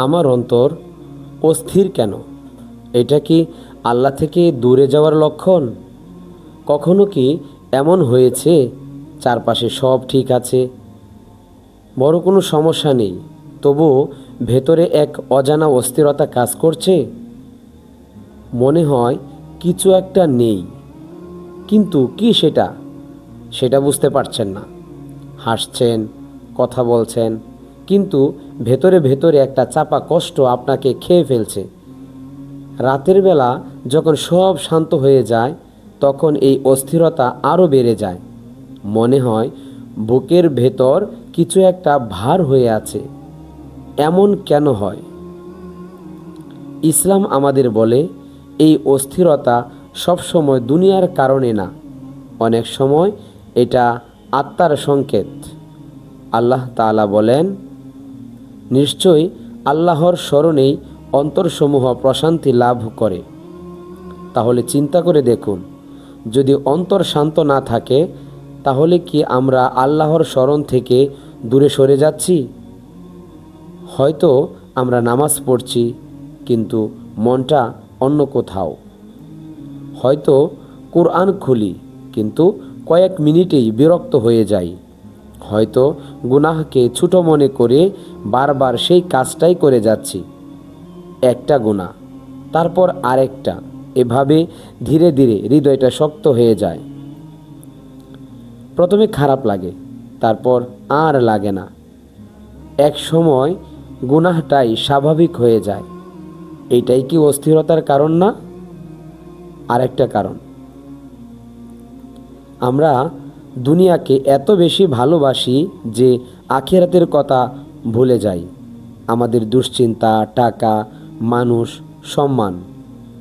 আমার অন্তর অস্থির কেন? এটা কি আল্লাহ থেকে দূরে যাওয়ার লক্ষণ? কখনো কি এমন হয়েছে চারপাশে সব ঠিক আছে, বড় কোনো সমস্যা নেই, তবুও ভেতরে এক অজানা অস্থিরতা কাজ করছে? মনে হয় কিছু একটা নেই, কিন্তু কি সেটা? সেটা বুঝতে পারছেন না। হাসছেন, কথা বলছেন, কিন্তু ভেতরে ভেতরে একটা চাপা কষ্ট আপনাকে খেয়ে ফেলছে। রাতের বেলা যখন সব শান্ত হয়ে যায়, তখন এই অস্থিরতা আরও বেড়ে যায়। মনে হয় বুকের ভেতর কিছু একটা ভার হয়ে আছে। এমন কেন হয়? ইসলাম আমাদের বলে এই অস্থিরতা সবসময় দুনিয়ার কারণে না, অনেক সময় এটা আত্মার সংকেত। আল্লাহ তাআলা বলেন, নিশ্চয়ই আল্লাহর স্মরণেই অন্তরসমূহ প্রশান্তি লাভ করে। তাহলে চিন্তা করে দেখুন, যদি অন্তর শান্ত না থাকে, তাহলে কি আমরা আল্লাহর স্মরণ থেকে দূরে সরে যাচ্ছি? হয়তো আমরা নামাজ পড়ছি, কিন্তু মনটা অন্য কোথাও। হয়তো কোরআন খুলি, কিন্তু কয়েক মিনিটেই বিরক্ত হয়ে যাই। হয়তো গুনাহকে ছোট মনে করে বারবার সেই কাজটাই করে যাচ্ছি। একটা গুনাহ, তারপর আরেকটা, এভাবে ধীরে ধীরে হৃদয়টা শক্ত হয়ে যায়। প্রথমে খারাপ লাগে, তারপর আর লাগে না। এক সময় গুনাহটাই স্বাভাবিক হয়ে যায়। এটাই কি অস্থিরতার কারণ না? আরেকটা কারণ, আমরা দুনিয়াকে এত বেশি ভালোবাসি যে আখিরাতের কথা ভুলে যাই। আমাদের দুশ্চিন্তা, টাকা, মানুষ, সম্মান।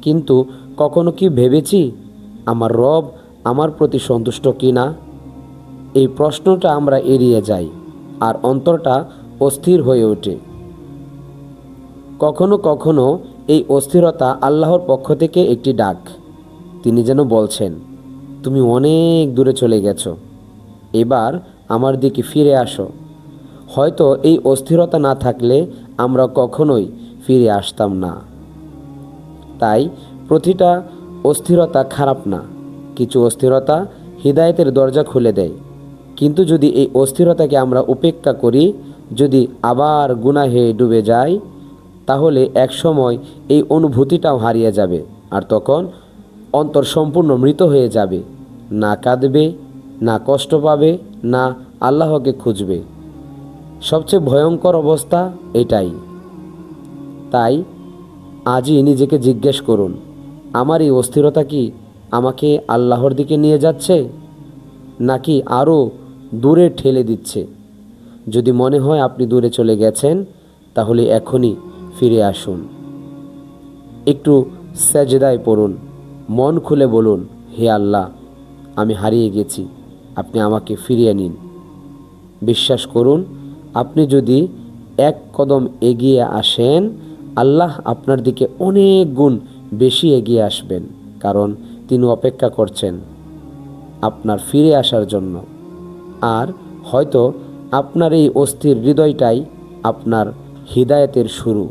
কিন্তু কখনো কি ভেবেছি আমার রব আমার প্রতি সন্তুষ্ট কি না? এই প্রশ্নটা আমরা এড়িয়ে যাই, আর অন্তরটা অস্থির হয়ে ওঠে। কখনো কখনো এই অস্থিরতা আল্লাহর পক্ষ থেকে একটি ডাক। তিনি যেন বলছেন, তুমি অনেক দূরে চলে গেছো, এবার আমার দিকে ফিরে আসো। হয়তো এই অস্থিরতা না থাকলে আমরা কখনোই ফিরে আসতাম না। তাই প্রতিটা অস্থিরতা খারাপ না, কিছু অস্থিরতা হৃদায়তের দরজা খুলে দেয়। কিন্তু যদি এই অস্থিরতাকে আমরা উপেক্ষা করি, যদি আবার গুনাহে ডুবে যাই, তাহলে একসময় এই অনুভূতিটাও হারিয়ে যাবে, আর তখন অন্তর সম্পূর্ণ মৃত হয়ে যাবে। না কাঁদবে, না কষ্ট পাবে, না আল্লাহকে খুঁজবে। সবচেয়ে ভয়ঙ্কর অবস্থা এটাই। তাই আজই নিজেকে জিজ্ঞেস করুন, আমার এই অস্থিরতা কি আমাকে আল্লাহর দিকে নিয়ে যাচ্ছে, নাকি আরও দূরে ঠেলে দিচ্ছে? যদি মনে হয় আপনি দূরে চলে গেছেন, তাহলে এখনই ফিরে আসুন। একটু সেজদায় পড়ুন, মন খুলে বলুন, হে আল্লাহ, আমি হারিয়ে গেছি, আপনি আমাকে ফিরিয়ে নিন। বিশ্বাস করুন, আপনি যদি এক কদম এগিয়ে আসেন, আল্লাহ আপনার দিকে অনেক গুণ বেশি এগিয়ে আসবেন, কারণ তিনি অপেক্ষা করছেন আপনার ফিরে আসার জন্য। আর হয়তো আপনার এই অস্থির হৃদয়টাই আপনার হিদায়াতের শুরু।